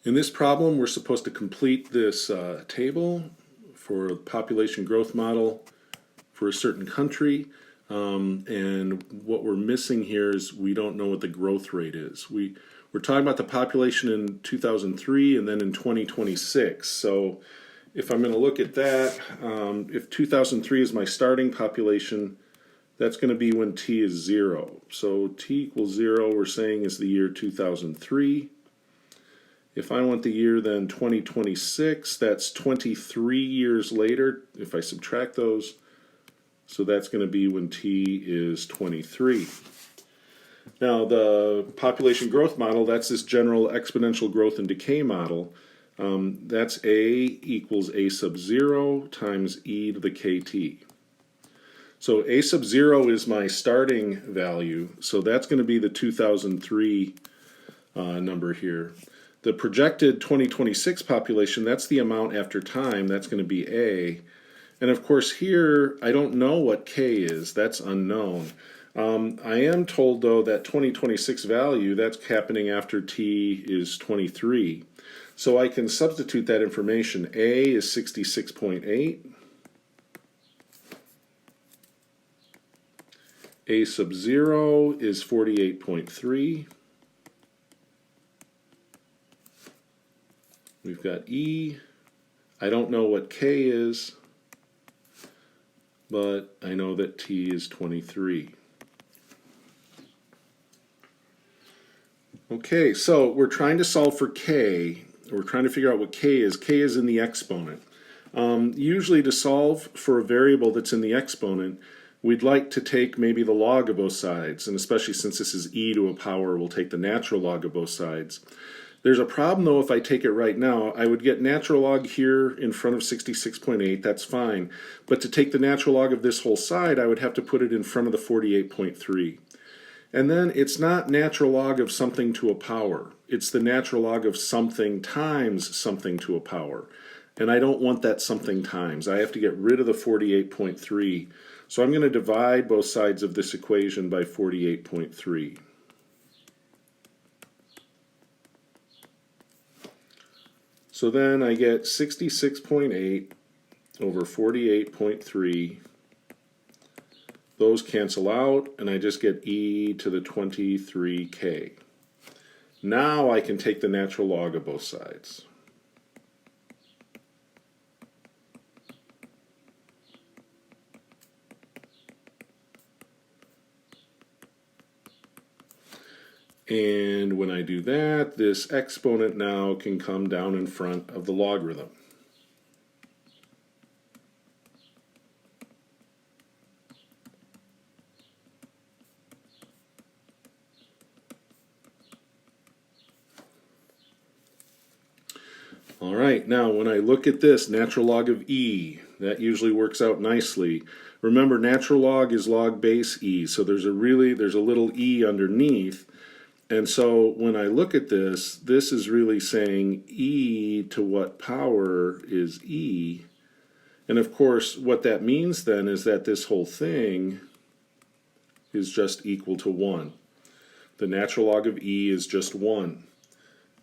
In this problem, we're supposed to complete this table for a population growth model for a certain country. And what we're missing here is we don't know what the growth rate is. We're talking about the population in 2003 and then in 2026. So if I'm going to look at that, if 2003 is my starting population, that's going to be when t is 0. So t equals 0, we're saying, is the year 2003. If I want the year then 2026, that's 23 years later if I subtract those. So that's going to be when t is 23. Now the population growth model, that's this general exponential growth and decay model. That's a equals a sub 0 times e to the kt. So a sub 0 is my starting value, so that's going to be the 2003 number here. The projected 2026 population, that's the amount after time, that's going to be A. And of course here, I don't know what K is, that's unknown. I am told though that 2026 value, that's happening after T is 23. So I can substitute that information. A is 66.8. A sub 0 is 48.3. We've got E. I don't know what K is, but I know that T is 23. Okay, so we're trying to solve for K. We're trying to figure out what K is. K is in the exponent. Usually to solve for a variable that's in the exponent, we'd like to take maybe the log of both sides, and especially since this is e to a power, we'll take the natural log of both sides. There's a problem though if I take it right now. I would get natural log here in front of 66.8, that's fine. But to take the natural log of this whole side, I would have to put it in front of the 48.3. And then it's not natural log of something to a power. It's the natural log of something times something to a power. And I don't want that something times. I have to get rid of the 48.3. So I'm going to divide both sides of this equation by 48.3. So then I get 66.8 over 48.3. Those cancel out, and I just get e to the 23k. Now I can take the natural log of both sides. And when I do that, this exponent now can come down in front of the logarithm. All right, now when I look at this natural log of e, that usually works out nicely. Remember, natural log is log base e, so there's a little e underneath. And so when I look at this, this is really saying e to what power is e. And of course, what that means then is that this whole thing is just equal to 1. The natural log of e is just 1.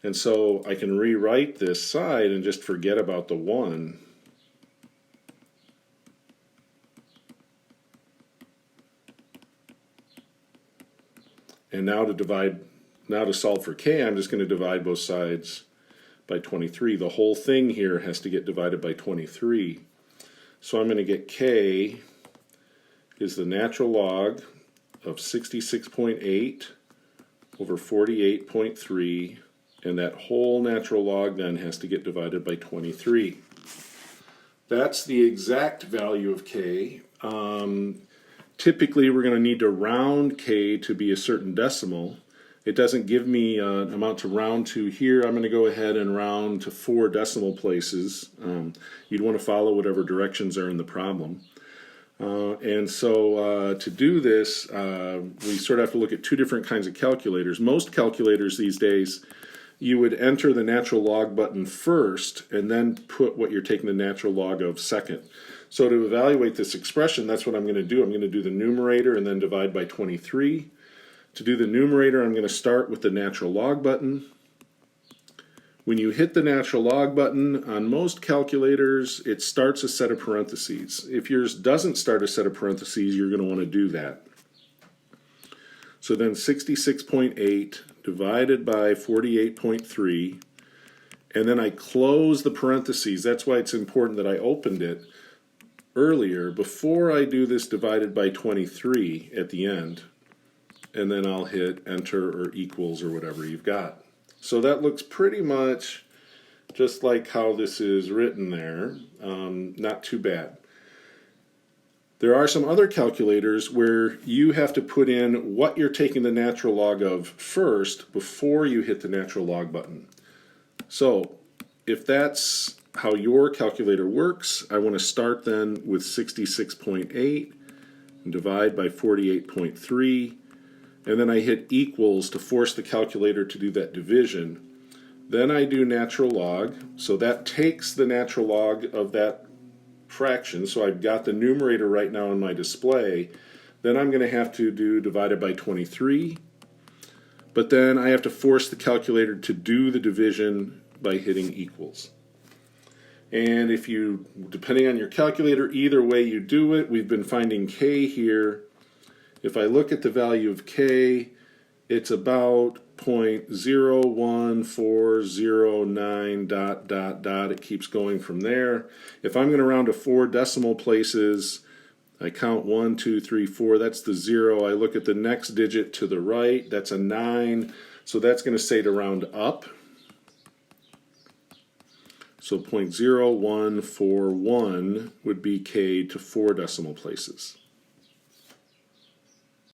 And so I can rewrite this side and just forget about the 1. And now to solve for k, I'm just going to divide both sides by 23. The whole thing here has to get divided by 23. So I'm going to get k is the natural log of 66.8 over 48.3, and that whole natural log then has to get divided by 23. That's the exact value of k. Typically we're going to need to round k to be a certain decimal. It doesn't give me an amount to round to here. I'm going to go ahead and round to 4 decimal places. You'd want to follow whatever directions are in the problem. And so to do this, we sort of have to look at 2 different kinds of calculators. Most calculators these days, you would enter the natural log button first and then put what you're taking the natural log of second. So to evaluate this expression, that's what I'm going to do. I'm going to do the numerator and then divide by 23. To do the numerator, I'm going to start with the natural log button. When you hit the natural log button, on most calculators, it starts a set of parentheses. If yours doesn't start a set of parentheses, you're going to want to do that. So then 66.8 divided by 48.3, and then I close the parentheses. That's why it's important that I opened it earlier before I do this divided by 23 at the end, and then I'll hit enter or equals or whatever you've got. So that looks pretty much just like how this is written there. Not too bad. There are some other calculators where you have to put in what you're taking the natural log of first before you hit the natural log button. So if that's how your calculator works, I want to start then with 66.8 and divide by 48.3, and then I hit equals to force the calculator to do that division. Then I do natural log, so that takes the natural log of that fraction, so I've got the numerator right now on my display. Then I'm going to have to do divided by 23, but then I have to force the calculator to do the division by hitting equals. And if you, depending on your calculator, either way you do it, we've been finding k here. If I look at the value of k, it's about 0.01409 ... It keeps going from there. If I'm going to round to 4 decimal places, I count 1, 2, 3, 4. That's the 0. I look at the next digit to the right. That's a 9. So that's going to say to round up. So 0.0141 would be k to 4 decimal places.